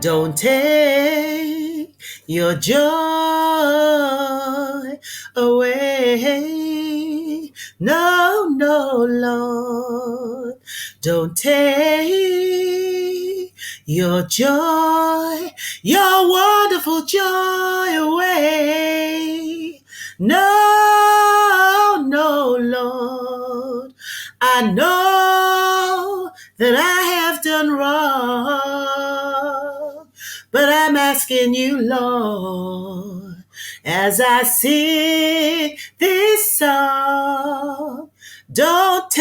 Don't take your joy away. No, no, Lord. Don't take your joy, your wonderful joy away. No, no, Lord. I know that I have done wrong, but I'm asking you, Lord, as I sing this song, don't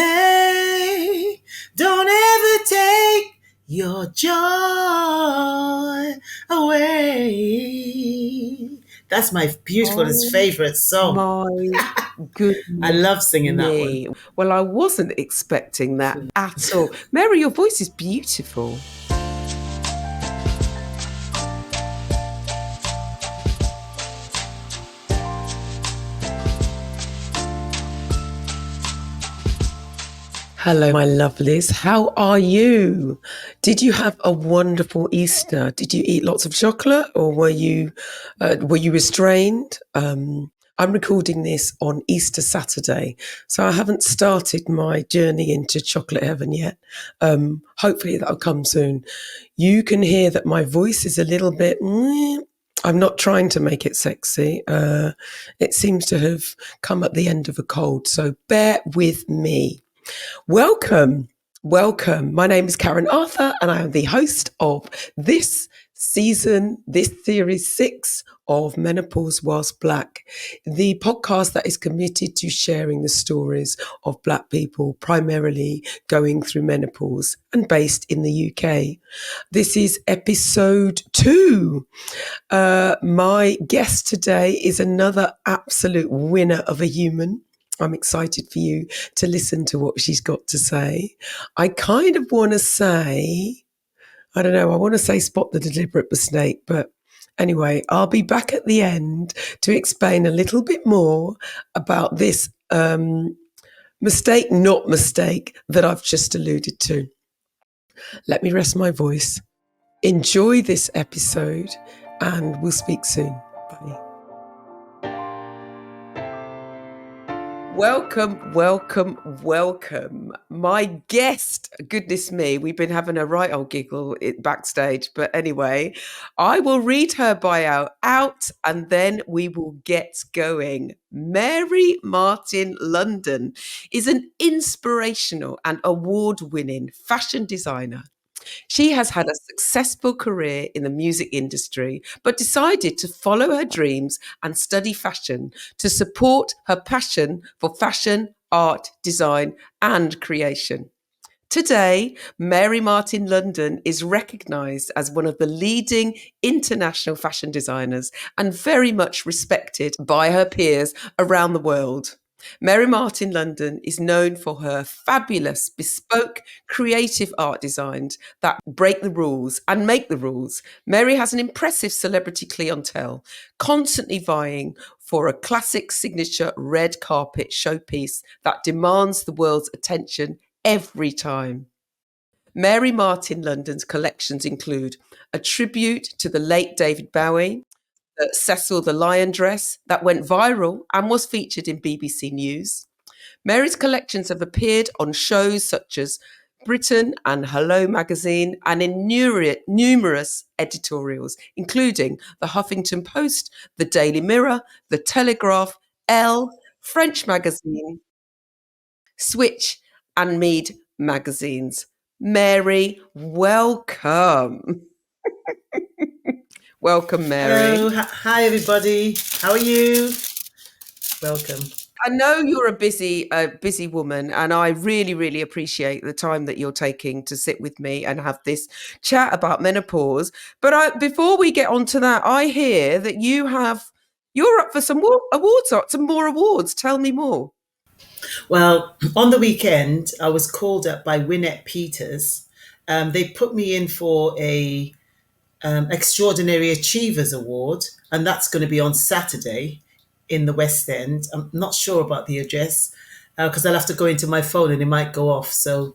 ever take your joy away. That's my beautifulest Oh favorite song. my I goodness love singing that one. me. Well, I wasn't expecting that at all. Mary, your voice is beautiful. Hello, my lovelies. How are you? Did you have a wonderful Easter? Did you eat lots of chocolate, or were you restrained? I'm recording this on Easter Saturday, so I haven't started my journey into chocolate heaven yet. Hopefully, that'll come soon. You can hear that my voice is a little bit. I'm not trying to make it sexy. It seems to have come at the end of a cold, so bear with me. Welcome. My name is Karen Arthur, and I am the host of this series 6 of Menopause Whilst Black, the podcast that is committed to sharing the stories of Black people, primarily going through menopause and based in the UK. This is episode 2. My guest today is another absolute winner of a human. I'm excited for you to listen to what she's got to say. I kind of want to say, I don't know, I want to say spot the deliberate mistake, but anyway, I'll be back at the end to explain a little bit more about this mistake, not mistake, that I've just alluded to. Let me rest my voice. Enjoy this episode, and we'll speak soon. Bye. Welcome. My guest, goodness me, we've been having a right old giggle backstage. But anyway, I will read her bio out and then we will get going. Mary Martin London is an inspirational and award-winning fashion designer. She has had a successful career in the music industry, but decided to follow her dreams and study fashion to support her passion for fashion, art, design, and creation. Today, Mary Martin London is recognised as one of the leading international fashion designers and very much respected by her peers around the world. Mary Martin London is known for her fabulous, bespoke, creative art designs that break the rules and make the rules. Mary has an impressive celebrity clientele, constantly vying for a classic signature red carpet showpiece that demands the world's attention every time. Mary Martin London's collections include a tribute to the late David Bowie, Cecil the Lion dress that went viral and was featured in BBC News. Mary's collections have appeared on shows such as Britain and Hello magazine and in numerous editorials, including the Huffington Post, the Daily Mirror, the Telegraph, Elle, French magazine, Switch, and Mead magazines. Mary, welcome. Welcome, Mary. Hello, hi everybody. How are you? Welcome. I know you're a busy woman, and I really, really appreciate the time that you're taking to sit with me and have this chat about menopause. But before we get on to that, I hear that you're up for some awards, some more awards. Tell me more. Well, on the weekend, I was called up by Wynette Peters. They put me in for a Extraordinary Achievers Award, and that's going to be on Saturday in the West End. I'm not sure about the address because I'll have to go into my phone and it might go off. So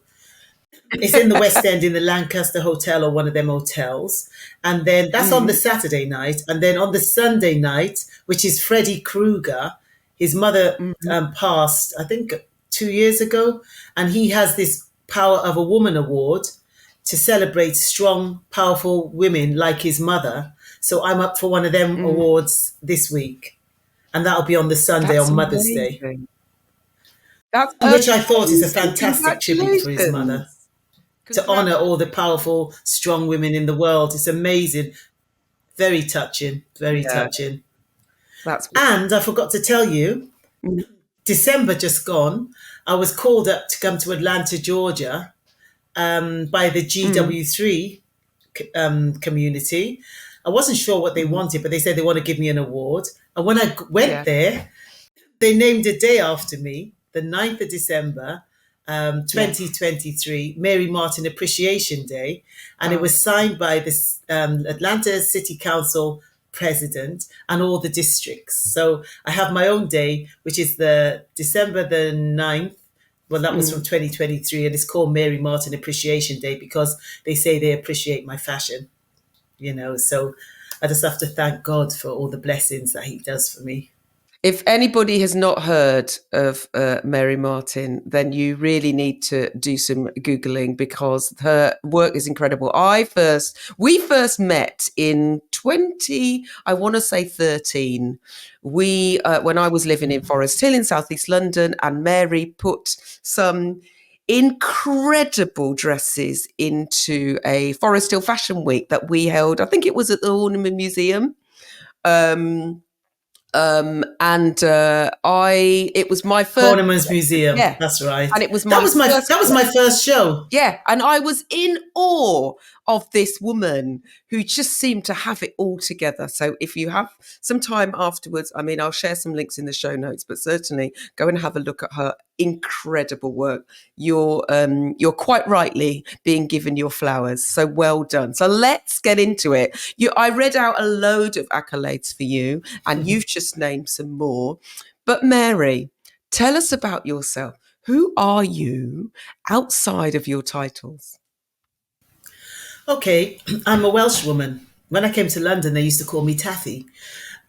It's in the West End in the Lancaster Hotel or one of them hotels. And then that's on the Mm, Saturday night. And then on the Sunday night, which is Freddy Krueger, his mother mhm, passed, I think, 2 years ago. And he has this Power of a Woman award to celebrate strong, powerful women like his mother. So I'm up for one of them mm. awards this week. And that'll be on the Sunday That's on Mother's Day, amazing. That's which I thought is a amazing. fantastic tribute for his mother, Congratulations. to honor Congratulations. all the powerful, strong women in the world. It's amazing. Very touching. Very Yeah, touching. that's And I forgot to tell you, mm, December just gone, I was called up to come to Atlanta, Georgia, by the mm, GW3 community. I wasn't sure what they mm, wanted, but they said they want to give me an award. And when I went yeah. there, they named a day after me, the 9th of December, Yeah. 2023, Mary Martin Appreciation Day. And it Oh, was signed by the Atlanta City Council president and all the districts. So I have my own day, which is the December the 9th. Well, that was from mm. 2023, and it's called Mary Martin Appreciation Day because they say they appreciate my fashion. So I just have to thank God for all the blessings that He does for me. If anybody has not heard of Mary Martin, then you really need to do some Googling because her work is incredible. We first met in I want to say 13. When I was living in Forest Hill in Southeast London, and Mary put some incredible dresses into a Forest Hill Fashion Week that we held. I think it was at the Ornament Museum. Um, and I it was my first, Horniman's Museum. yeah, That's right. and it was That my was my first that was my first show. yeah, and I was in awe of this woman who just seemed to have it all together. So if you have some time afterwards, I mean, I'll share some links in the show notes, but certainly go and have a look at her incredible work. You're quite rightly being given your flowers. So well done. So let's get into it. I read out a load of accolades for you, and you've just named some more. But Mary, tell us about yourself. Who are you outside of your titles? Okay, I'm a Welsh woman. When I came to London, they used to call me Taffy.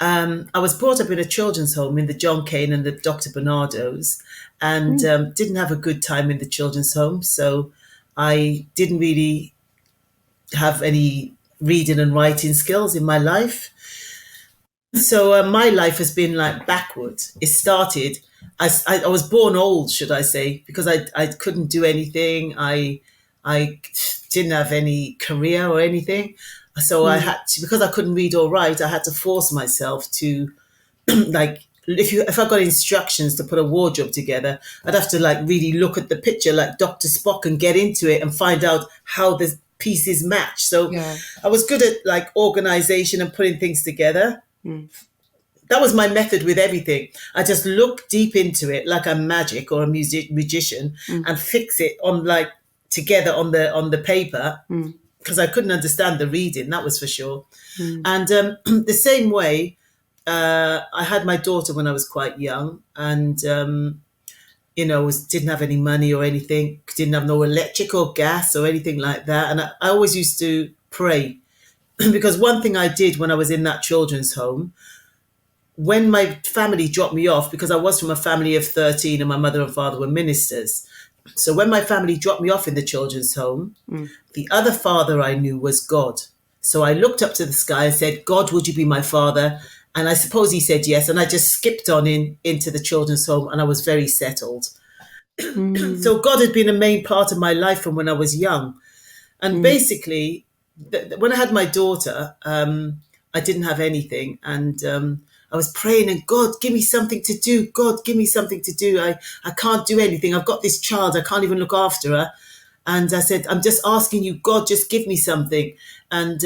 I was brought up in a children's home in the John Cain and the Dr. Bernardo's, and Mm, didn't have a good time in the children's home. So I didn't really have any reading and writing skills in my life. So my life has been like backwards. It started. I was born old, should I say, because I couldn't do anything. I didn't have any career or anything. So I mm, had to, because I couldn't read or write, I had to force myself to like if I got instructions to put a wardrobe together, I'd have to like really look at the picture like Dr. Spock and get into it and find out how the pieces match. So yeah. I was good at like organization and putting things together. Mm, That was my method with everything. I just look deep into it like I'm magic or a magician mm, and fix it on like together on the paper mm, because I couldn't understand the reading, that was for sure. mm, And the same way, I had my daughter when I was quite young, and didn't have any money or anything, didn't have no electric or gas or anything like that. And I always used to pray because one thing I did when I was in that children's home, when my family dropped me off, because I was from a family of 13 and my mother and father were ministers. So when my family dropped me off in the children's home, mm, the other father I knew was God. So I looked up to the sky and said, God, would you be my father? And I suppose he said yes. And I just skipped on into the children's home and I was very settled. mm, So God had been a main part of my life from when I was young. And mm, basically, when I had my daughter, I didn't have anything. And I was praying, and God, give me something to do. God, give me something to do. I can't do anything. I've got this child. I can't even look after her. And I said, I'm just asking you, God, just give me something. And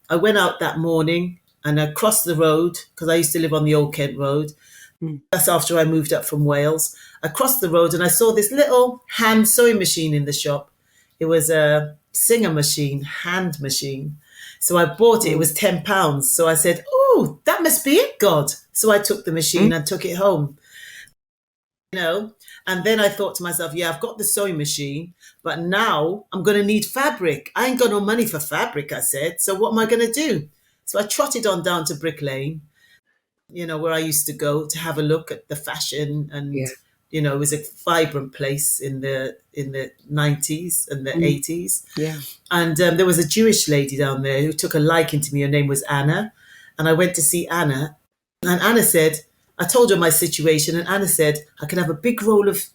I went out that morning and I crossed the road because I used to live on the Old Kent Road. mm, That's after I moved up from Wales. I crossed the road and I saw this little hand sewing machine in the shop. It was a Singer machine, hand machine. So I bought it. It mm, was £10. So I said, oh, that must be it, God. So I took the machine mm. and took it home. you know. And then I thought to myself, yeah, I've got the sewing machine, but now I'm going to need fabric. I ain't got no money for fabric, I said. So what am I going to do? So I trotted on down to Brick Lane, where I used to go to have a look at the fashion. And Yeah. it was a vibrant place in the 90s and the Mm. 80s. Yeah. And there was a Jewish lady down there who took a liking to me. Her name was Anna. And I went to see Anna. And Anna said, I told her my situation. And Anna said, I can have a big roll of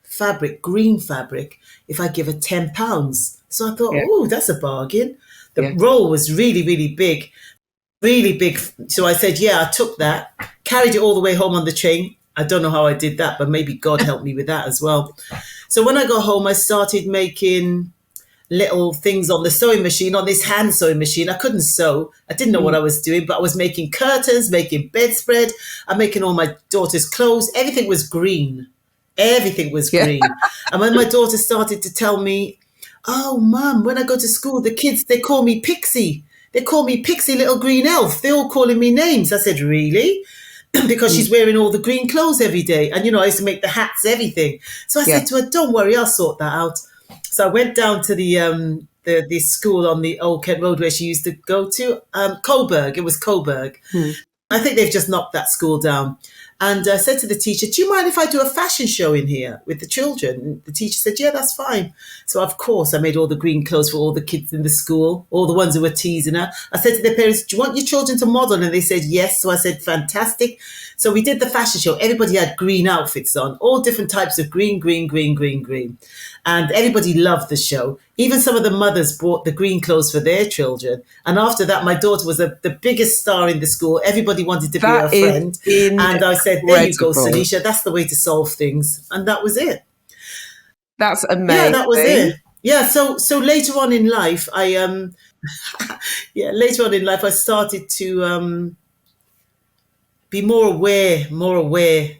fabric, green fabric, if I give her £10. So I thought, Yeah. oh, that's a bargain. The Yeah. roll was really, really big, really big. So I said, yeah, I took that, carried it all the way home on the train. I don't know how I did that, but maybe God helped me with that as well. So when I got home, I started making little things on the sewing machine, on this hand sewing machine. I couldn't sew. I didn't know what Mm. I was doing, but I was making curtains, making bedspread. I'm making all my daughter's clothes. Everything was green. Everything was Yeah. green. And when my daughter started to tell me, oh, Mum, when I go to school, the kids, they call me Pixie. They call me Pixie Little Green Elf. They're all calling me names. I said, really? Because Mm. she's wearing all the green clothes every day. And, I used to make the hats, everything. So I Yeah. said to her, don't worry, I'll sort that out. So I went down to the school on the Old Kent Road where she used to go to, Coburg. It was Coburg. Mm. I think they've just knocked that school down. And I said to the teacher, do you mind if I do a fashion show in here with the children? And the teacher said, yeah, that's fine. So, of course, I made all the green clothes for all the kids in the school, all the ones who were teasing her. I said to their parents, do you want your children to model? And they said, yes. So I said, fantastic. So we did the fashion show. Everybody had green outfits on, all different types of green, green, green, green, green. And everybody loved the show. Even some of the mothers bought the green clothes for their children. And after that, my daughter was the biggest star in the school. Everybody wanted to be her That is friend. And I said, there you go, incredible. Sanisha. That's the way to solve things. And that was it. That's Yeah, that was amazing. it. Yeah. So later on in life, later on in life, I started to be more aware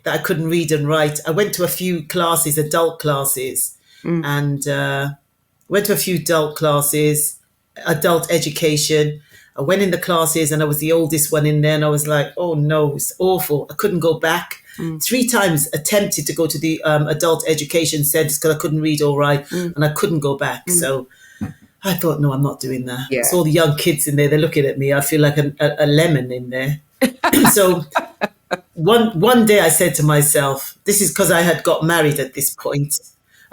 that I couldn't read and write. I went to a few classes, adult classes, Mm. and went to a few adult classes, adult education. I went in the classes and I was the oldest one in there, and I was like, oh no, it's awful. I couldn't go back. Mm. 3 times attempted to go to the adult education centres because I couldn't read or write, Mm. and I couldn't go back. Mm. So I thought, no, I'm not doing that. Yeah. It's all the young kids in there. They're looking at me. I feel like a lemon in there. So one day I said to myself, this is because I had got married at this point.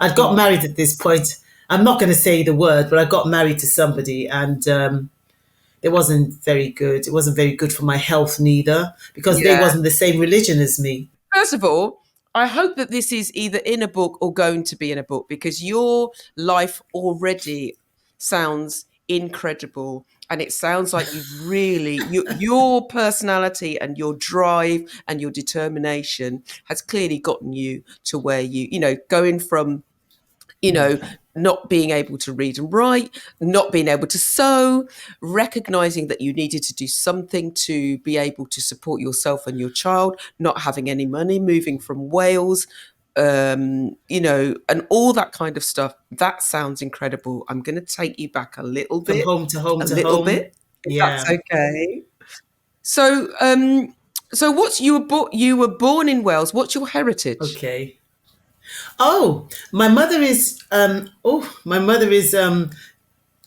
I'd got Mm. married at this point. I'm not going to say the word, but I got married to somebody, and it wasn't very good. It wasn't very good for my health neither, because they Yeah. wasn't the same religion as me. First of all, I hope that this is either in a book or going to be in a book, because your life already sounds incredible, and it sounds like you've really your personality and your drive and your determination has clearly gotten you to where going from not being able to read and write, not being able to sew, recognizing that you needed to do something to be able to support yourself and your child, not having any money, moving from Wales, and all that kind of stuff. That sounds incredible. I'm going to take you back a little From bit, home to home a to little home. bit, if that's Yeah. okay. So, you were born in Wales. What's your heritage? Okay. Oh, my mother is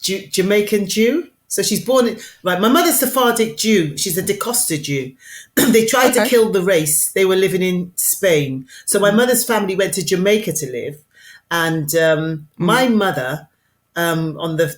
Jamaican Jew. So she's born in, right. My mother's Sephardic Jew. She's a DeCosta Jew. They tried to Okay. kill the race. They were living in Spain. So my mother's family went to Jamaica to live. And Mm. my mother, on the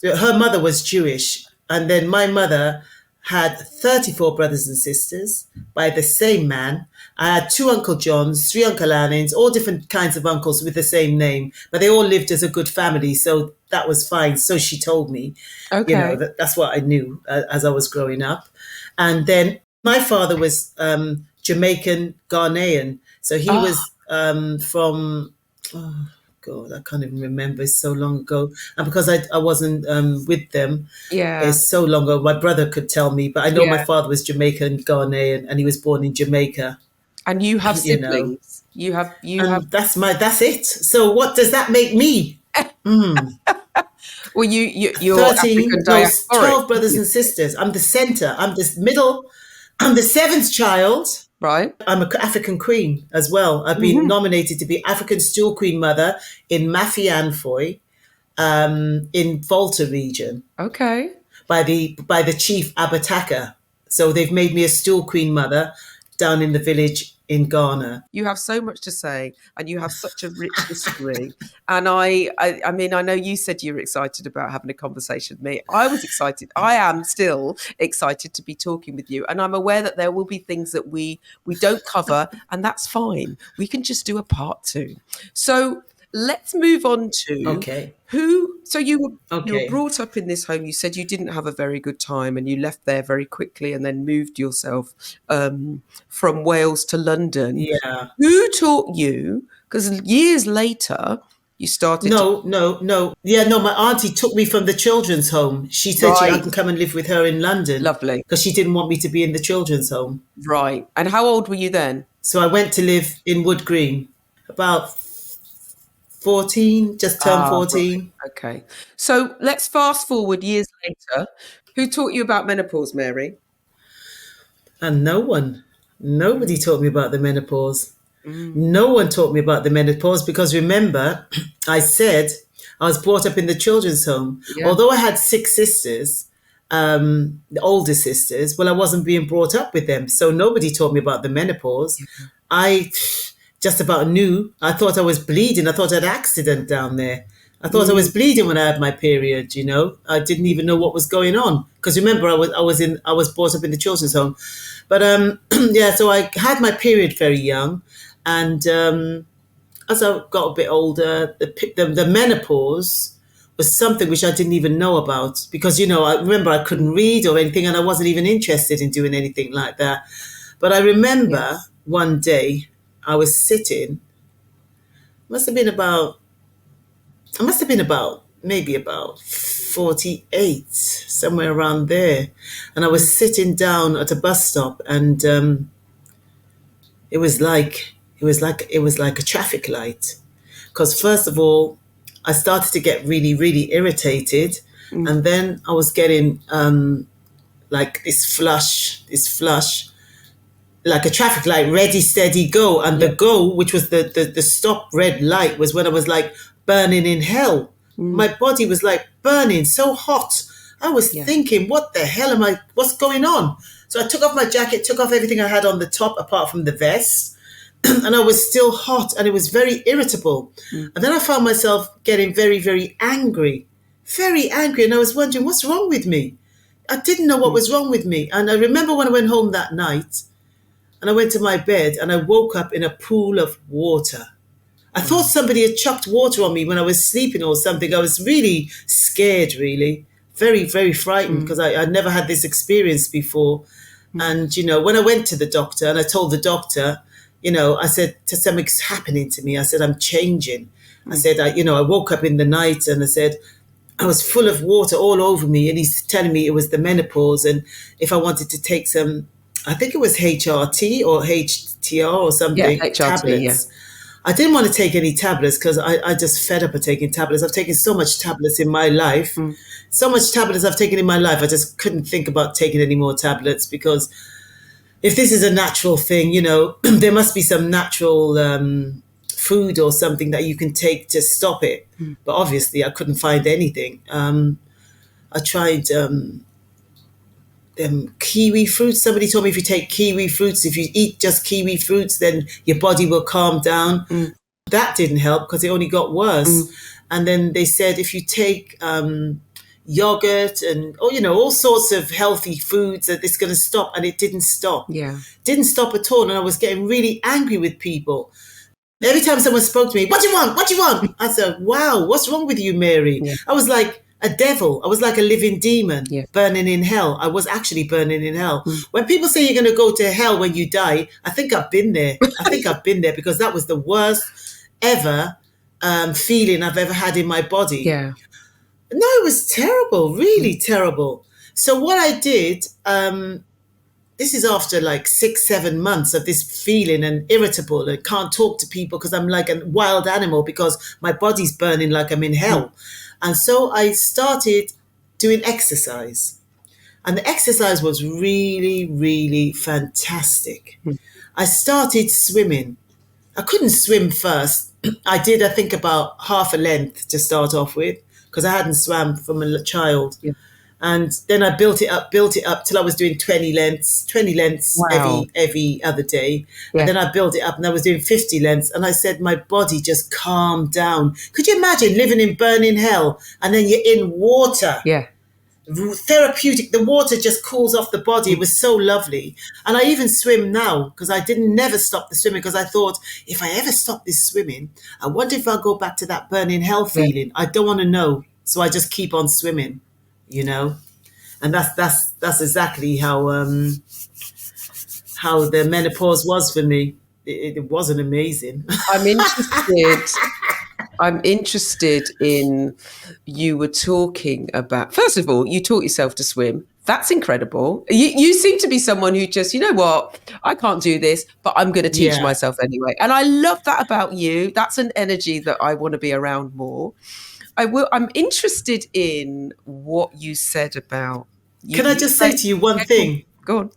her mother was Jewish, and then my mother had 34 brothers and sisters by the same man. I had 2 Uncle Johns, 3 Uncle Annans, all different kinds of uncles with the same name, but they all lived as a good family, so that was fine. So she told me, Okay. that's what I knew as I was growing up. And then my father was Jamaican Ghanaian, so he Ah, was from. Oh, God, I can't even remember. It's so long ago. And because I wasn't with them, yeah. it's so long ago. My brother could tell me, but I know my Yeah. father was Jamaican Ghanaian, and he was born in Jamaica, And you have you know. siblings. You have And that's it. So what does that make me? Mm. well, you're 13, African no, diasporic, 12 aren't brothers you? and sisters. I'm the center. I'm the middle. I'm the seventh child. Right. I'm an African Queen as well. I've been Hmm. nominated to be African Stool Queen Mother in Mafianfoy, in Volta region Okay. by the chief Abataka. So they've made me a Stool Queen Mother down in the village in Ghana. You have so much to say, and you have such a rich history. And I mean, I know you said you were excited about having a conversation with me. I was excited. I am still excited to be talking with you, and I'm aware that there will be things that we don't cover, and that's fine. We can just do a part two. So let's move on to Okay. who. So you were Okay. brought up in this home. You said you didn't have a very good time, and you left there very quickly, and then moved yourself from Wales to London. Yeah. Who taught you? Because years later, you started to. No, no, no. Yeah, no, my auntie took me from the children's home. She said I Right. can come and live with her in London Lovely. because she didn't want me to be in the children's home. Right. And how old were you then? So I went to live in Wood Green. About 14, just turned Ah, right. 14. Okay. So let's fast forward years later. Who taught you about menopause, Mary? And no one, nobody Mm, taught me about the menopause. mm, No one taught me about the menopause because remember, I said I was brought up in the children's home. yeah. Although I had six sisters, the older sisters, well, I wasn't being brought up with them. So nobody taught me about the menopause. Yeah. I just about knew. I thought I was bleeding. I thought I had an accident down there. I thought I Mm, was bleeding when I had my period. I didn't even know what was going on because remember I was brought up in the children's home, but yeah. So I had my period very young, and as I got a bit older, the menopause was something which I didn't even know about because I remember I couldn't read or anything, and I wasn't even interested in doing anything like that. But I remember yes. one day I was sitting. Must have been about I must have been about maybe about 48, somewhere around there. And I Mm, was sitting down at a bus stop, and it was like a traffic light. Because first of all, I started to get really, really irritated, mm, and then I was getting like this flush, like a traffic light, ready, steady, go. And the yeah. go, which was the stop red light, was when I was like burning in hell. Mm, My body was like burning so hot. I was yeah. thinking, what the hell what's going on? So I took off my jacket, took off everything I had on the top apart from the vest, and I was still hot and it was very irritable. Mm, And then I found myself getting very, very angry, very angry. And I was wondering, what's wrong with me? I didn't know what mm, was wrong with me. And I remember when I went home that night, and I went to my bed and I woke up in a pool of water. I thought wow. somebody had chucked water on me when I was sleeping or something. I was really scared, really. Very, very frightened Mm, because I'd never had this experience before. mm, And, when I went to the doctor and I told the doctor, I said, something's happening to me. I said, I'm changing. I mm, said, I woke up in the night and I said, I was full of water all over me, and he's telling me it was the menopause, and if I wanted to take some, I think it was HRT or HTR or yeah. something, HRT. Yeah. tablets. I didn't want to take any tablets because I just fed up of taking tablets. I've taken so much tablets in my life, Mm, so much tablets I've taken in my life. I just couldn't think about taking any more tablets because if this is a natural thing, there must be some natural food or something that you can take to stop it. mm, But obviously, I couldn't find anything. I tried kiwi fruits. Somebody told me if you take kiwi fruits, if you eat just kiwi fruits, then your body will calm down. mm, That didn't help because it only got worse. mm, And then they said if you take yogurt and all sorts of healthy foods that it's going to stop, and it didn't stop. yeah. Didn't stop at all, and I was getting really angry with people. Every time someone spoke to me, what do you want? What do you want? I said, wow, what's wrong with you, Mary? Yeah. I was like a devil. I was like a living demon Yeah. burning in hell. I was actually burning in hell. Mm. When people say you're going to go to hell when you die, I think I've been there. I think I've been there because that was the worst ever feeling I've ever had in my body. Yeah. No, it was terrible, Mm, really terrible. So what I did, this is after like 6, 7 months of this feeling and irritable and can't talk to people because I'm like a wild animal because my body's burning like I'm in mm, hell. And so I started doing exercise. And the exercise was really, really fantastic. mm. I started swimming. I couldn't swim first. I did, I think, about half a length to start off with because I hadn't swam from a child. Yeah. And then I built it up till I was doing 20 lengths Wow. every other day. And Yeah. then I built it up and I was doing 50 lengths. And I said, my body just calmed down. Could you imagine living in burning hell and then you're in water? Yeah. Therapeutic. The water just cools off the body. It Mm. was so lovely. And I even swim now because I didn't never stop the swimming because I thought if I ever stop this swimming, I wonder if I'll go back to that burning hell Yeah. feeling. I don't want to know. So I just keep on swimming, you know? And that's exactly how the menopause was for me. It wasn't amazing. I'm interested. I'm interested in you were talking about. First of all, you taught yourself to swim. That's incredible. You seem to be someone who just, you know what, I can't do this, but I'm going to teach Yeah. myself anyway. And I love that about you. That's an energy that I want to be around more. I'm interested in what you said about you. Can I You just say say, to you one yeah, thing? go on.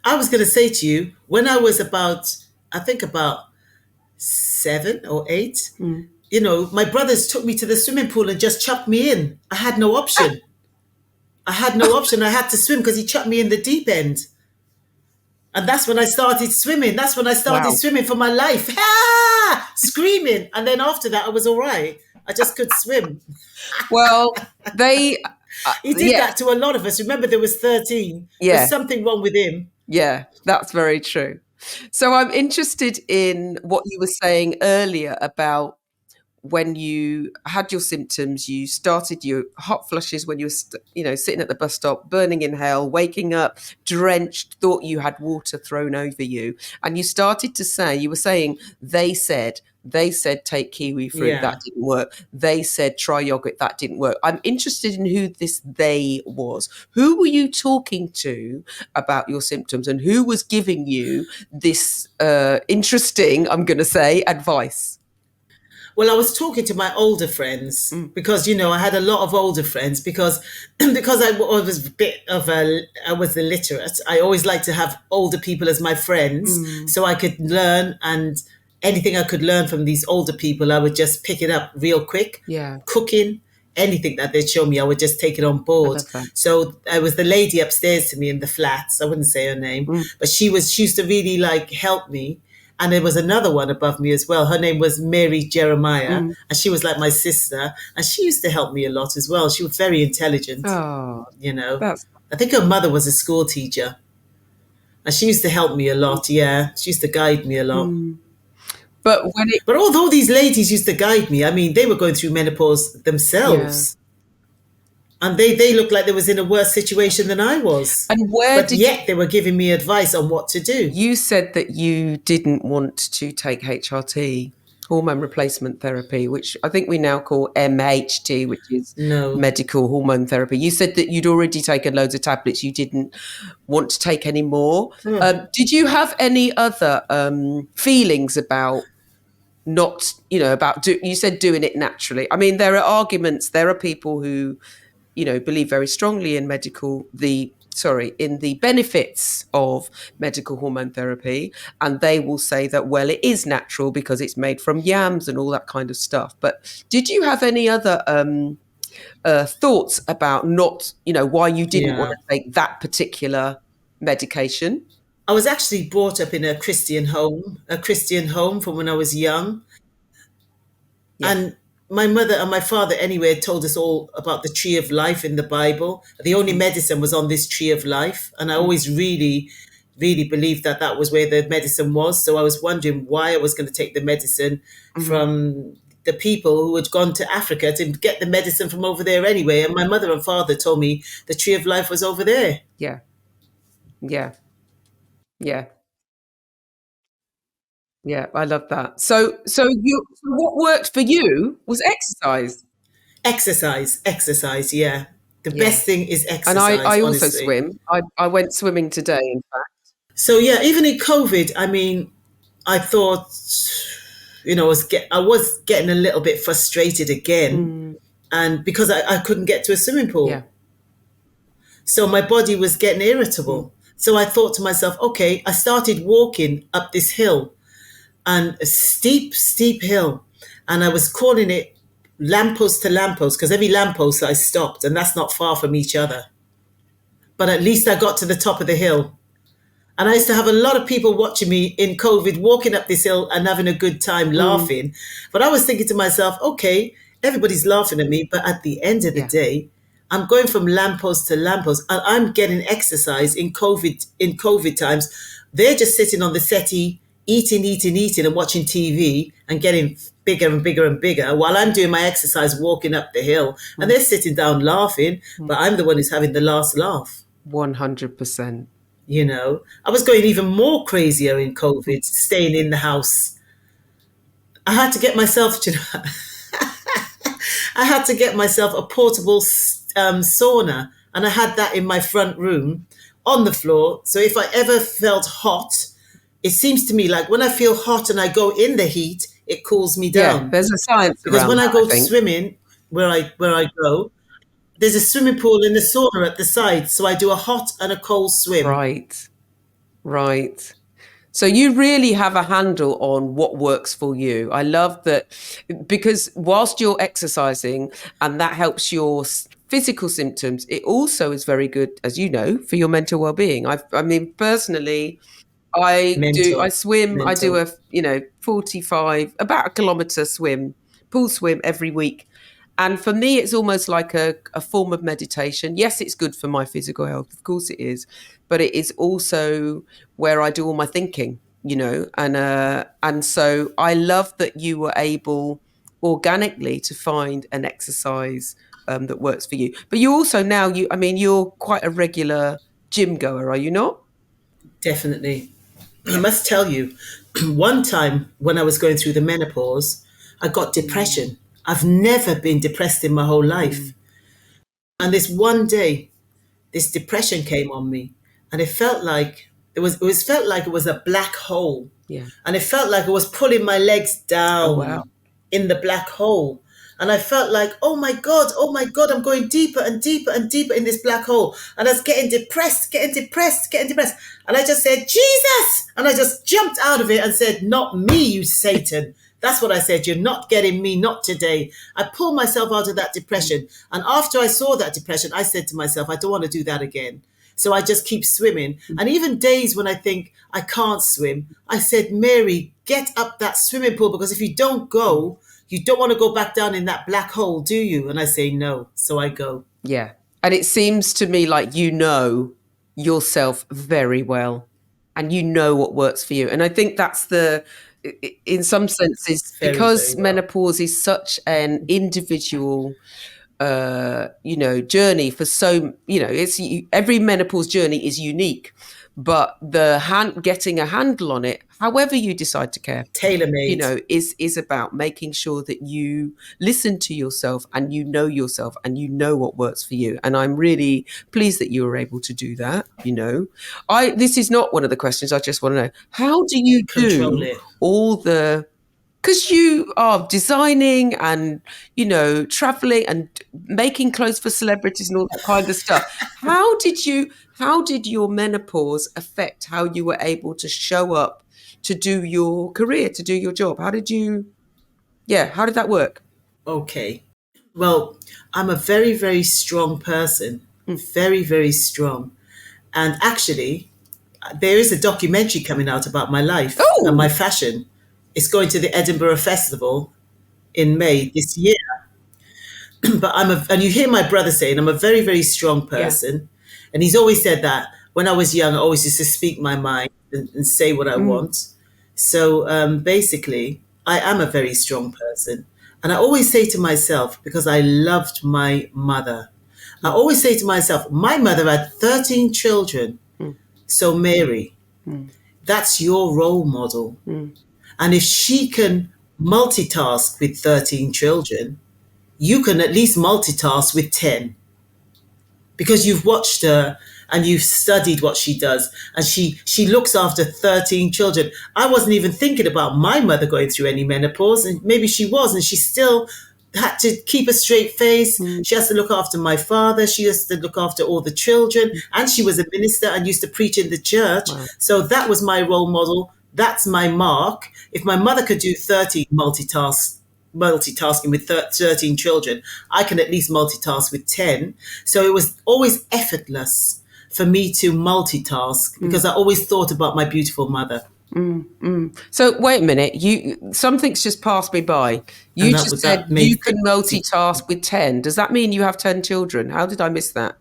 I was going to say to you when I was about, I think about 7 or 8. Mm. My brothers took me to the swimming pool and just chucked me in. I had no option. I had no option. I had to swim because he chucked me in the deep end. And that's when I started swimming. That's when I started Wow. swimming for my life. Ah! Screaming. And then after that, I was all right. I just could swim. Well, He did yeah, that to a lot of us. Remember, there was 13. yeah. There's something wrong with him. Yeah, that's very true. So I'm interested in what you were saying earlier about when you had your symptoms, you started your hot flushes when you were, sitting at the bus stop, burning in hell, waking up drenched, thought you had water thrown over you, and you started to say, you were saying, they said take kiwi fruit, that Yeah. didn't work. They said try yogurt, that didn't work. I'm interested in who this they was. Who were you talking to about your symptoms, and who was giving you this interesting, I'm going to say, advice? Well, I was talking to my older friends Mm, because I had a lot of older friends because I was a bit of I was illiterate. I always liked to have older people as my friends mm, so I could learn, and anything I could learn from these older people, I would just pick it up real quick. yeah, Cooking, anything that they'd show me, I would just take it on I board. love that. So I was the lady upstairs to me in the flats. I wouldn't say her name, Mm, but she used to really like help me. And there was another one above me as well. Her name was Mary Jeremiah, mm. and she was like my sister, and she used to help me a lot as well. She was very intelligent, Oh, you know. that's I think her mother was a school teacher, and she used to help me a lot. Yeah, she used to guide me a lot. mm. But when it, But although these ladies used to guide me, I mean, they were going through menopause yeah. themselves, and they looked like they was in a worse situation than I was. And where But did yet they were giving me advice on what to do. you said that you didn't want to take HRT, hormone replacement therapy, which I think we now call MHT, which is No. medical hormone therapy. You said that you'd already taken loads of tablets. You didn't want to take any more. Hmm. Did you have any other feelings about not, you said doing it naturally? I mean, there are arguments, there are people who believe very strongly in in the benefits of medical hormone therapy. And they will say that, well, it is natural because it's made from yams and all that kind of stuff. But did you have any other thoughts about why you didn't want Yeah. to take that particular medication? I was actually brought up in a Christian home from when I was young. Yeah. And my mother and my father, anyway, had told us all about the tree of life in the Bible. The only Mm, medicine was on this tree of life. And I mm, always really, really believed that that was where the medicine was. So I was wondering why I was going to take the medicine mhm. from the people who had gone to Africa to get the medicine from over there anyway. And my mother and father told me the tree of life was over there. Yeah. Yeah. Yeah. Yeah. I love that. So what worked for you was exercise. Exercise, yeah. The Yeah. best thing is And I, exercise, I also honestly. swim. I went swimming today, in fact. So yeah, even in COVID, I mean, I thought, I was getting a little bit frustrated again, Mm, and because I couldn't get to a swimming yeah. pool, so my body was getting Mm, irritable. So I thought to myself, okay, I started walking up this hill, and a steep, steep hill. And I was calling it lamppost to lamppost because every lamppost I stopped, and that's not far from each other. But at least I got to the top of the hill. And I used to have a lot of people watching me in COVID walking up this hill and having a good time Mm, laughing. But I was thinking to myself, okay, everybody's laughing at me. But at the end of the yeah. day, I'm going from lamppost to lamppost and I'm getting exercise in COVID times. They're just sitting on the settee, eating, eating, eating, and watching TV and getting bigger and bigger and bigger while I'm doing my exercise walking up the hill. And Mm, they're sitting down laughing, mm. but I'm the one who's having the last laugh. 100%. I was going even more crazier in COVID, staying in the house. I had to get myself to, I had to get myself a portable sauna, and I had that in my front room on the floor. So if I ever felt hot, it seems to me like when I feel hot and I go in the heat, it cools me Yeah, down. there's a science Because around when I that, I go think. swimming, where I go, there's a swimming pool in the sauna at the side. So I do a hot and a cold swim. Right, right. So you really have a handle on what works for you. I love that because whilst you're exercising and that helps your physical symptoms, it also is very good, as you know, for your mental well-being. I mean, personally, I Mental, swim, I do mental. a, 45, about a kilometre swim, pool swim every week. And for me, it's almost like a form of meditation. Yes, it's good for my physical health, of course it is, but it is also where I do all my thinking, and so I love that you were able organically to find an exercise that works for you. But you also now, I mean, you're quite a regular gym goer, are you not? Definitely. I must tell you, one time when I was going through the menopause, I got Mm, depression. I've never been depressed in my whole mm, life. And this one day, this depression came on me, and it felt like it was a black hole, yeah. and it felt like it was pulling my legs Oh wow. down in the black hole. And I felt like, oh my God, I'm going deeper and deeper and deeper in this black hole. And I was getting depressed, getting depressed, getting depressed. And I just said, Jesus! And I just jumped out of it and said, not me, you Satan. That's what I said. You're not getting me, not today. I pulled myself out of that Mm, depression. And after I saw that depression, I said to myself, I don't want to do that again. So I just keep swimming. mm, And even days when I think I can't swim, I said, Mary, get up that swimming pool because if you don't mm. go, you don't want to go back down in that black hole, do you? And I say, no. So I go. Yeah. And it seems to me like you know yourself very well and you know what works for you. And I think that's in some senses, Very, very because well. menopause is such an individual journey for every menopause journey is unique, but getting a handle on it, however you decide to care, Tailor made. is about making sure that you listen to yourself and you know yourself and you know what works for you. And I'm really pleased that you were able to do that. I This is not one of the questions. I just want to know, how do you Control do it. all the because you are designing and traveling and making clothes for celebrities and all that kind of stuff. How did your menopause affect how you were able to show up to do your career, to do your job? How did that work? Okay. Well, I'm a very, very strong person. Mm. Very, very strong. And actually, there is a documentary coming out about my life and my Oh, fashion. It's going to the Edinburgh Festival in May this year. But and you hear my brother saying I'm a very, very strong yeah. person. And he's always said that when I was young, I always used to speak my mind and say what I Mm, want. So basically, I am a very strong person. And I always say to myself, because I loved my mother, I mm, always say to myself, my mother had 13 children. mm, So, Mary, mm, that's your role model. mm. And if she can multitask with 13 children, you can at least multitask with 10 because you've watched her and you've studied what she does, and she looks after 13 children. I wasn't even thinking about my mother going through any menopause, and maybe she was, and she's still had to keep a straight face. Mm. She has to look after my father. She has to look after all the children. And she was a minister and used to preach in the church. Wow. So that was my role model. That's my mark. If my mother could do 30 multitasking with 13 children, I can at least multitask with 10. So it was always effortless for me to multitask because I always thought about my beautiful mother. So wait a minute, you something's just passed me by. And You just said that you made can multitask with 10. Does that mean you have 10 children? How did I miss that?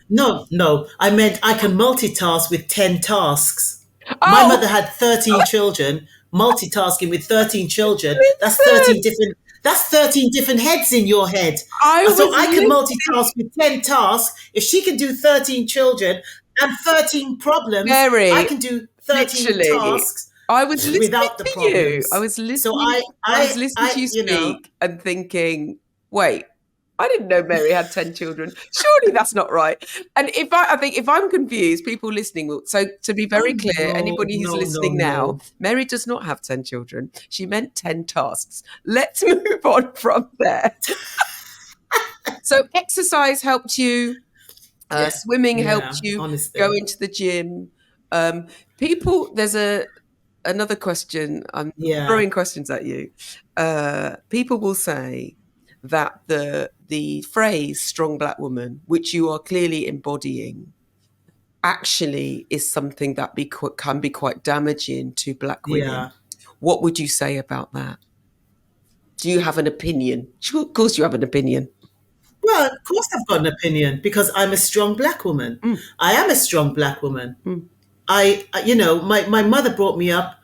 no, no. I meant I can multitask with 10 tasks. My Oh, mother had 13 children, multitasking with 13 children. That's listen, 13 different that's 13 different heads in your head. I So was I can listening, multitask with 10 tasks. If she can do 13 children and 13 problems, I Mary, can do 13 literally. tasks I was listening without the to you. problems. So I was listening to you you know, speak and thinking, wait, I didn't know Mary had 10 children. Surely that's not right. And I think if I'm confused, people listening will, so to be oh very clear, no, anybody who's no, no, listening now, no. Mary does not have 10 children. She meant 10 tasks. Let's move on from there. So exercise helped you, Yeah, swimming helped yeah, you go honestly. into the gym. There's another question. I'm Yeah, throwing questions at you. People will say that the phrase "strong black woman," which you are clearly embodying, actually is something that can be quite damaging to black women. yeah. What would you say about that? Do you have an opinion? Sure, of course, you have an opinion. Well, of course I've got an opinion because I'm a strong black woman. Mm, I am a strong black woman. mm, My mother brought me up.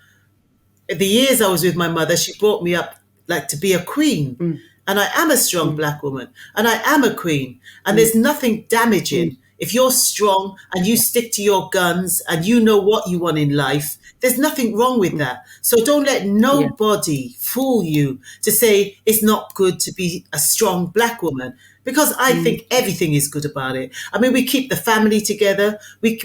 The years I was with my mother, she brought me up like to be a queen. mm, And I am a strong mm, black woman. And I am a queen. And mm, there's nothing mm, damaging. If you're strong and you stick to your guns and you know what you want in life, there's nothing wrong with mm. that. So don't let Yeah. nobody fool you to say it's not good to be a strong black woman because I Mm, think everything is good about it. I mean, we keep the family together. We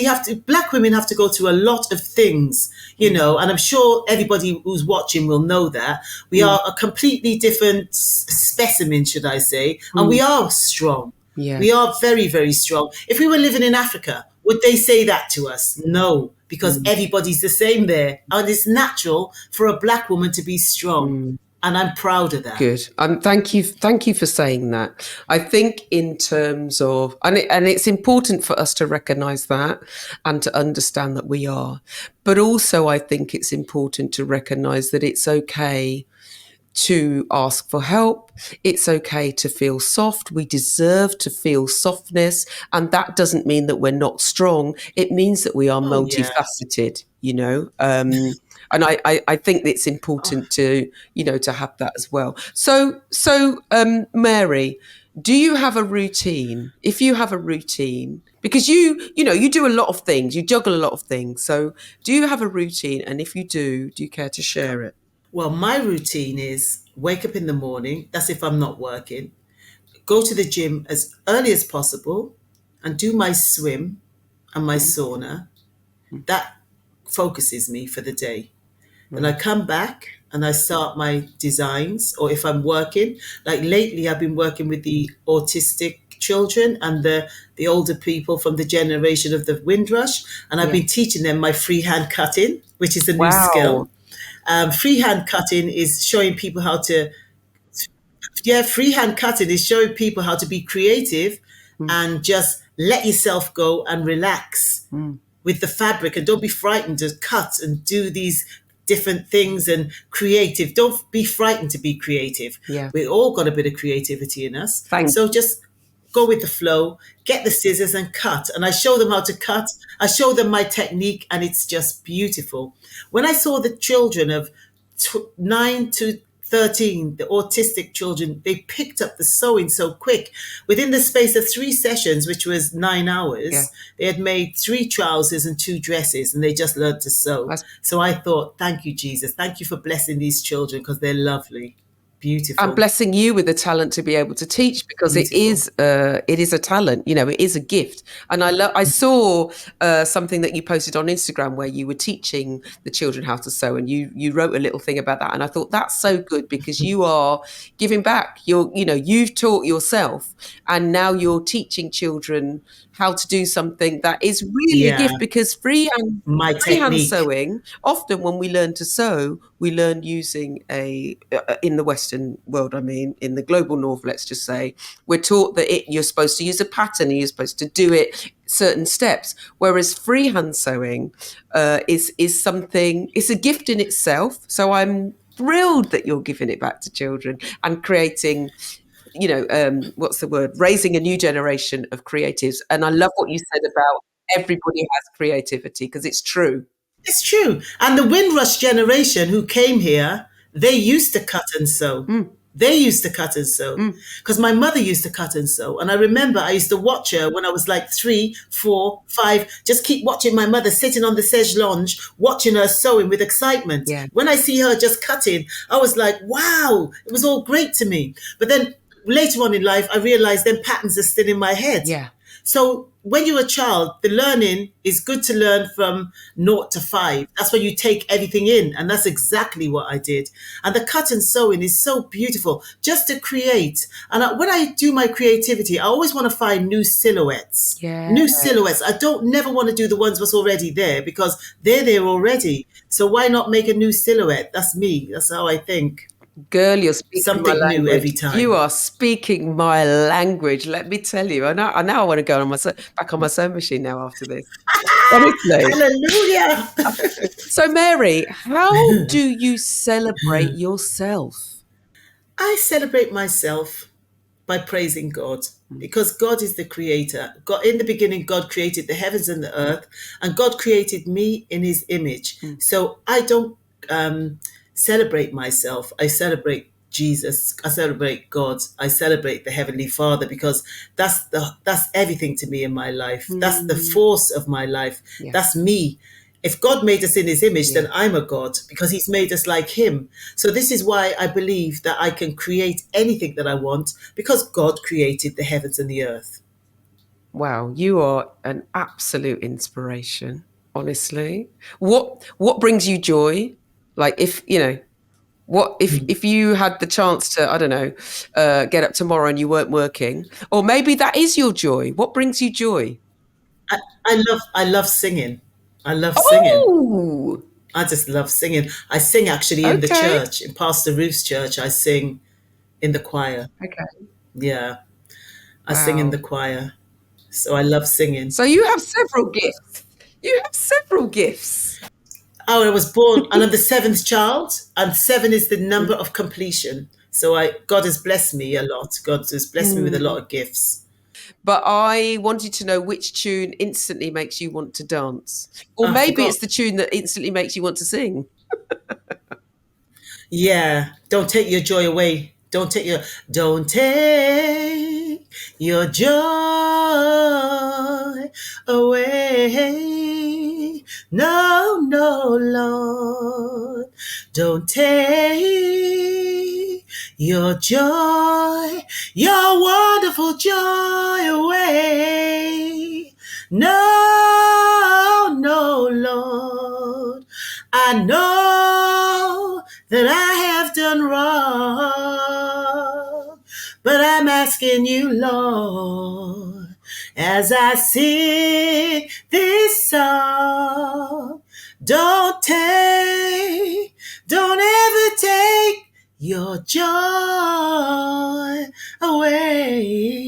have to, black women have to go through a lot of things, mm, and I'm sure everybody who's watching will know that we mm, are a completely different specimen, should I say, and mm. we are strong. Yeah. We are very, very strong. If we were living in Africa, would they say that to us? No, because Mm, everybody's the same there. And it's natural for a black woman to be strong. mm. And I'm proud of that. Good. Thank you for saying that. I think in terms of, and it's important for us to recognise that and to understand that we are. But also, I think it's important to recognise that it's okay to ask for help. It's okay to feel soft. We deserve to feel softness. And that doesn't mean that we're not strong. It means that we are Oh, yeah. multifaceted, you know. And I think it's Oh, important to, to have that as well. So, Mary, do you have a routine? If you have a routine, because you do a lot of things, you juggle a lot of things. So do you have a routine? And if you do you care to share it? well, my routine is wake up in the morning. That's if I'm not working. Go to the gym as early as possible and do my swim and my Mm, sauna. mm, That focuses me for the day. Then I right. come back and I start my designs, or if I'm working, like lately I've been working with the autistic children and the older people from the generation of the Windrush, and I've Yeah. been teaching them my freehand cutting, which is a new Wow. skill. Freehand cutting is showing people how to, yeah, freehand cutting is showing people how to be creative Mm, and just let yourself go and relax mm, with the fabric and don't be frightened to cut and do these different things and creative. Don't be frightened to be creative. yeah. We all got a bit of creativity in us. Thank So just go with the flow, get the scissors and cut. And I show them how to cut. I show them my technique and it's just beautiful. When I saw the children of 9 to 13, the autistic children, they picked up the sewing so quick. Within the space of 3 sessions, which was 9 hours, yeah. they had made 3 trousers and 2 dresses, and they just learned to sew. That's So I thought, thank you, Jesus. Thank you for blessing these children because they're lovely. I'm Beautiful. blessing you with the talent to be able to teach, because Beautiful. it is a talent, you know, it is a gift. And I saw something that you posted on Instagram where you were teaching the children how to sew, and you wrote a little thing about that, and I thought that's so good, because you are giving back. You've taught yourself, and now you're teaching children how to do something that is really a Yeah. gift, because My freehand technique. sewing, often when we learn to sew, we learn using in the Western world, I mean, in the global north, let's just say, we're taught that you're supposed to use a pattern and you're supposed to do it certain steps. Whereas freehand sewing is something, it's a gift in itself. So I'm thrilled that you're giving it back to children and creating, what's the word? Raising a new generation of creatives. And I love what you said about everybody has creativity, because it's true. It's true. And the Windrush generation who came here, they used to cut and sew. Mm, They used to cut and sew. mm, Because my mother used to cut and sew. And I remember I used to watch her when I was like 3, 4, 5, just keep watching my mother sitting on the sedge lounge, watching her sewing with excitement. yeah, When I see her just cutting, I was like, wow, it was all great to me. But then later on in life, I realized them patterns are still in my head. yeah, So when you're a child, the learning is good to learn from 0 to 5. That's when you take everything in. And that's exactly what I did. And the cut and sewing is so beautiful just to create. And when I do my creativity, I always want to find new silhouettes. yeah. New silhouettes. I don't never want to do the ones that's already there because they're there already. So why not make a new silhouette? That's me. That's how I think. Girl, you're speaking my Something new language. every You time. are speaking my language. Let me tell you. I want to go on back on my sewing machine now after this. Honestly. Hallelujah. So, Mary, how do you celebrate yourself? I celebrate myself by praising God Mm, because God is the creator. God, in the beginning, God created the heavens and the earth, and God created me in his image. mm, So I don't celebrate myself. I celebrate Jesus. I celebrate God. I celebrate the Heavenly Father because that's everything to me in my life. That's the mm. force of my life. Yeah, That's me. If God made us in his image, yeah. then I'm a God because he's made us like him. So this is why I believe that I can create anything that I want because God created the heavens and the earth. Wow, you are an absolute inspiration, honestly. What brings you joy? Like, if you know, what if you had the chance to, I don't know, get up tomorrow and you weren't working, or maybe that is your joy. What brings you joy? I love singing. I love singing. Oh, I just love singing. I sing actually in the okay, church, in Pastor Ruth's church. I sing in the choir. okay, Yeah, I sing in the wow. choir. So I love singing. So you have several gifts. You have several gifts. Oh, I was born, and I'm the seventh child, and seven is the number of completion. So God has blessed me a lot. God has blessed me with a lot Mm. of gifts. But I wanted to know which tune instantly makes you want to dance. Or I maybe it's forgot. the tune that instantly makes you want to sing. Yeah, don't take your joy away. Don't take your joy away. No, no, Lord. Don't take your joy, your wonderful joy away. No, no, Lord. I know that I have done wrong, but I'm asking you, Lord, as I sing this song, don't ever take your joy away.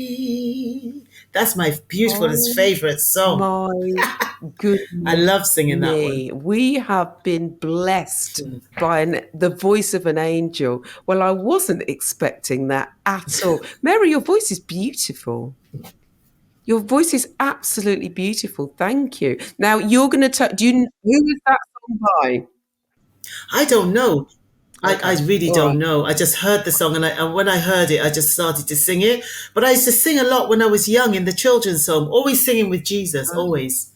That's my beautiful Oh favorite song. my I goodness love singing that one. me. We have been blessed by the voice of an angel. Well, I wasn't expecting that at all. Mary, your voice is beautiful. Your voice is absolutely beautiful. Thank you. Now you're going to do you, who is that song by? I don't know. I Okay. really All don't right. know. I just heard the song, and when I heard it, I just started to sing it. But I used to sing a lot when I was young in the children's home, always singing with Jesus, always.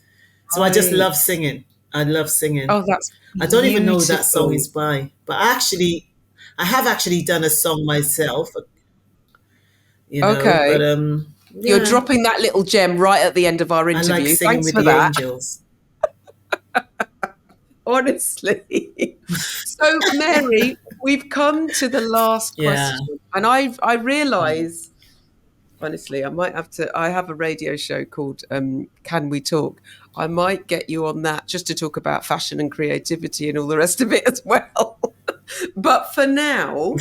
So I just Right. love singing. I love singing. Oh, that's I don't even know who that song beautiful. is by, but actually, I have actually done a song myself, but Okay. You're yeah, dropping that little gem right at the end of our I like interview. singing Thanks with for the that. angels. Honestly. So, Mary, we've come to the last Yeah. question. And I realise, honestly, I might have to. I have a radio show called Can We Talk? I might get you on that just to talk about fashion and creativity and all the rest of it as well. But for now,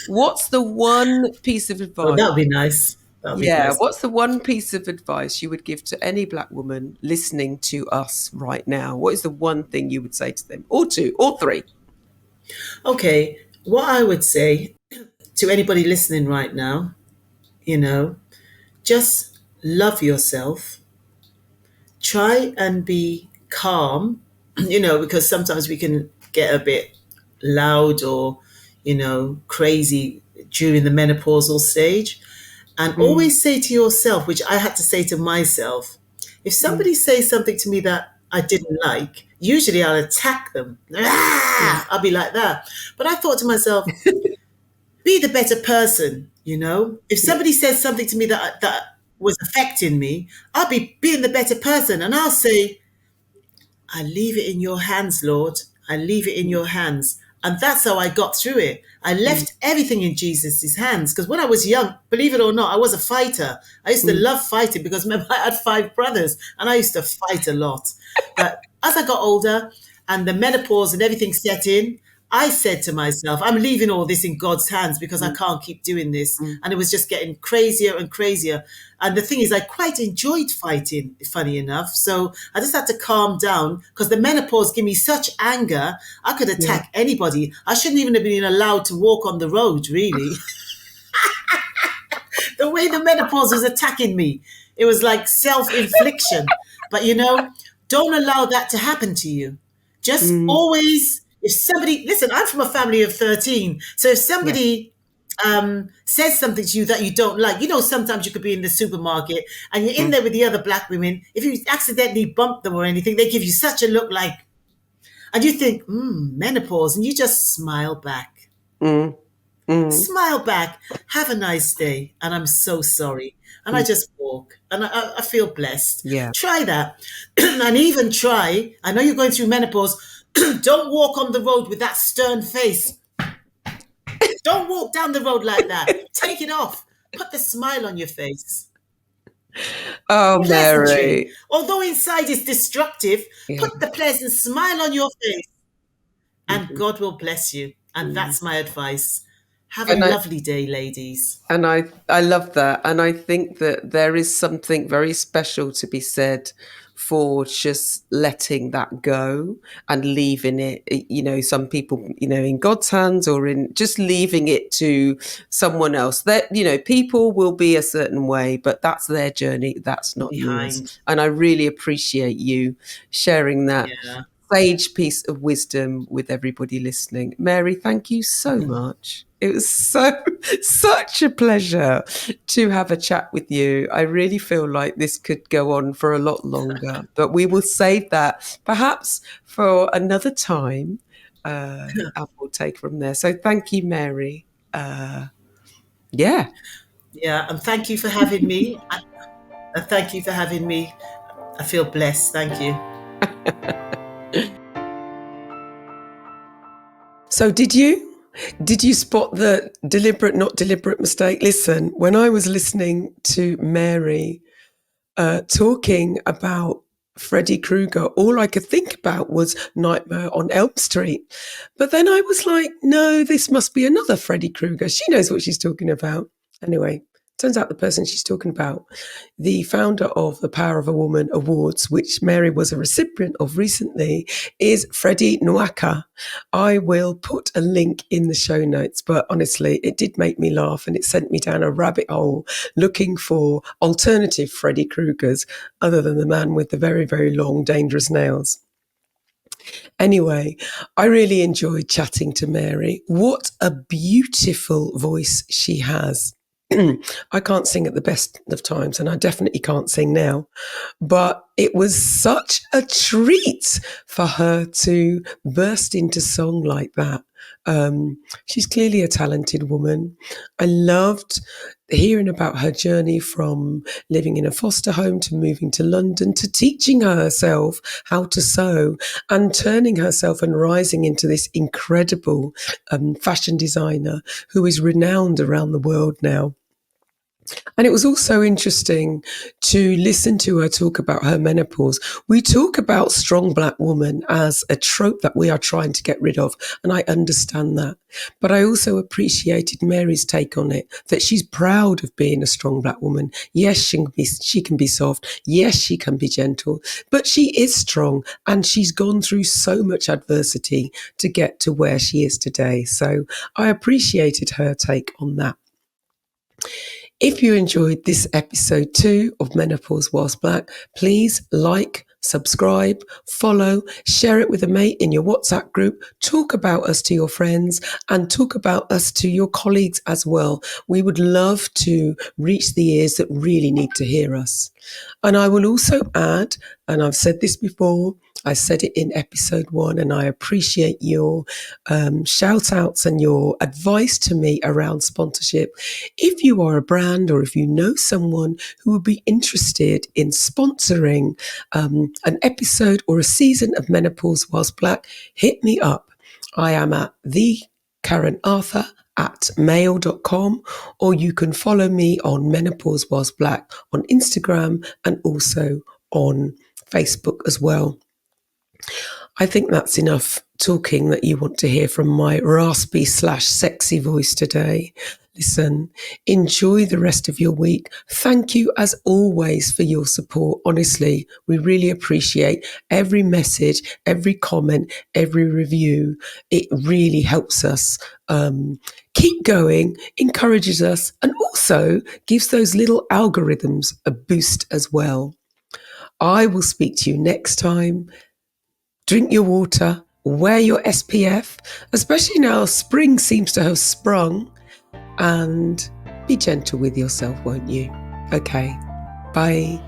what's the one piece of Oh, advice? that would be nice. That would be Yeah, nice. what's the one piece of advice you would give to any black woman listening to us right now? What is the one thing you would say to them? Or two, or three? Okay, what I would say to anybody listening right now, you know, just love yourself. Try and be calm, because sometimes we can get a bit loud or, crazy during the menopausal stage. And Mm, always say to yourself, which I had to say to myself, if mm, somebody says something to me that I didn't like, usually I'll attack them. yeah. I'll be like that. But I thought to myself, be the better person. If Yeah. somebody says something to me that was affecting me, I'll be being the better person, and I'll say, I leave it in your hands, Lord. I leave it in Mm, your hands. And that's how I got through it. I mm, left everything in Jesus' hands. Because when I was young, believe it or not, I was a fighter. I used to mm, love fighting because remember, I had 5 brothers and I used to fight a lot. But as I got older and the menopause and everything set in, I said to myself, I'm leaving all this in God's hands because I mm, can't keep doing this. mm. And it was just getting crazier and crazier. And the thing is, I quite enjoyed fighting, funny enough. So I just had to calm down because the menopause gave me such anger. I could Yeah. attack anybody. I shouldn't even have been allowed to walk on the road, really. The way the menopause was attacking me, it was like self infliction. But don't allow that to happen to you. Just Mm, always, if somebody, listen, I'm from a family of 13. So if yeah. somebody says something to you that you don't like, sometimes you could be in the supermarket and you're in Mm, there with the other black women. If you accidentally bump them or anything, they give you such a look like, and you think, menopause, and you just smile back. mm, mm, Smile back, have a nice day, and I'm so sorry. And I mm. just walk, and I feel blessed. Yeah. Try that. And even try, I know you're going through menopause, don't walk on the road with that stern face. Don't walk down the road like that. Take it off. Put the smile on your face. Oh, Pleasantry. Mary. Although inside is destructive, Yeah. put the pleasant smile on your face, and Mhm, God will bless you. And mm. that's my advice. Have a And I lovely day, ladies. and I love that. And I think that there is something very special to be said for just letting that go and leaving it, some people, in God's hands or in just leaving it to someone else. That, people will be a certain way, but that's their journey. That's not yours. Behind. And I really appreciate you sharing that Yeah. sage piece of wisdom with everybody listening. Mary, thank you so much. It was such a pleasure to have a chat with you. I really feel like this could go on for a lot longer, but we will save that perhaps for another time, and we'll take from there. So thank you, Mary. Yeah. Yeah. And thank you for having me. And thank you for having me. I feel blessed. Thank you. So did you spot the deliberate, not deliberate mistake? Listen, when I was listening to Mary talking about Freddy Krueger, all I could think about was Nightmare on Elm Street. But then I was like, no, this must be another Freddy Krueger. She knows what she's talking about. Anyway, turns out the person she's talking about, the founder of the Power of a Woman Awards, which Mary was a recipient of recently, is Freddie Nwaka. I will put a link in the show notes, but honestly, it did make me laugh and it sent me down a rabbit hole looking for alternative Freddy Kruegers other than the man with the very, very long, dangerous nails. Anyway, I really enjoyed chatting to Mary. What a beautiful voice she has. I can't sing at the best of times, and I definitely can't sing now. But it was such a treat for her to burst into song like that. She's clearly a talented woman. I loved hearing about her journey from living in a foster home to moving to London to teaching herself how to sew and turning herself and rising into this incredible fashion designer who is renowned around the world now. And it was also interesting to listen to her talk about her menopause. We talk about strong black woman as a trope that we are trying to get rid of, and I understand that. But I also appreciated Mary's take on it, that she's proud of being a strong black woman. Yes, she can be soft. Yes, she can be gentle, but she is strong, and she's gone through so much adversity to get to where she is today. So I appreciated her take on that. If you enjoyed this episode 2 of Menopause Whilst Black, please like, subscribe, follow, share it with a mate in your WhatsApp group, talk about us to your friends, and talk about us to your colleagues as well. We would love to reach the ears that really need to hear us. And I will also add, and I've said this before, I said it in episode 1, and I appreciate your shout outs and your advice to me around sponsorship. If you are a brand or if you know someone who would be interested in sponsoring an episode or a season of Menopause Whilst Black, hit me up. I am at thekarenarthur@mail.com, or you can follow me on Menopause Whilst Black on Instagram and also on Facebook as well. I think that's enough talking that you want to hear from my raspy/sexy voice today. Listen, enjoy the rest of your week. Thank you as always for your support. Honestly, we really appreciate every message, every comment, every review. It really helps us keep going, encourages us, and also gives those little algorithms a boost as well. I will speak to you next time. Drink your water, wear your SPF, especially now spring seems to have sprung, and be gentle with yourself, won't you? Okay, bye.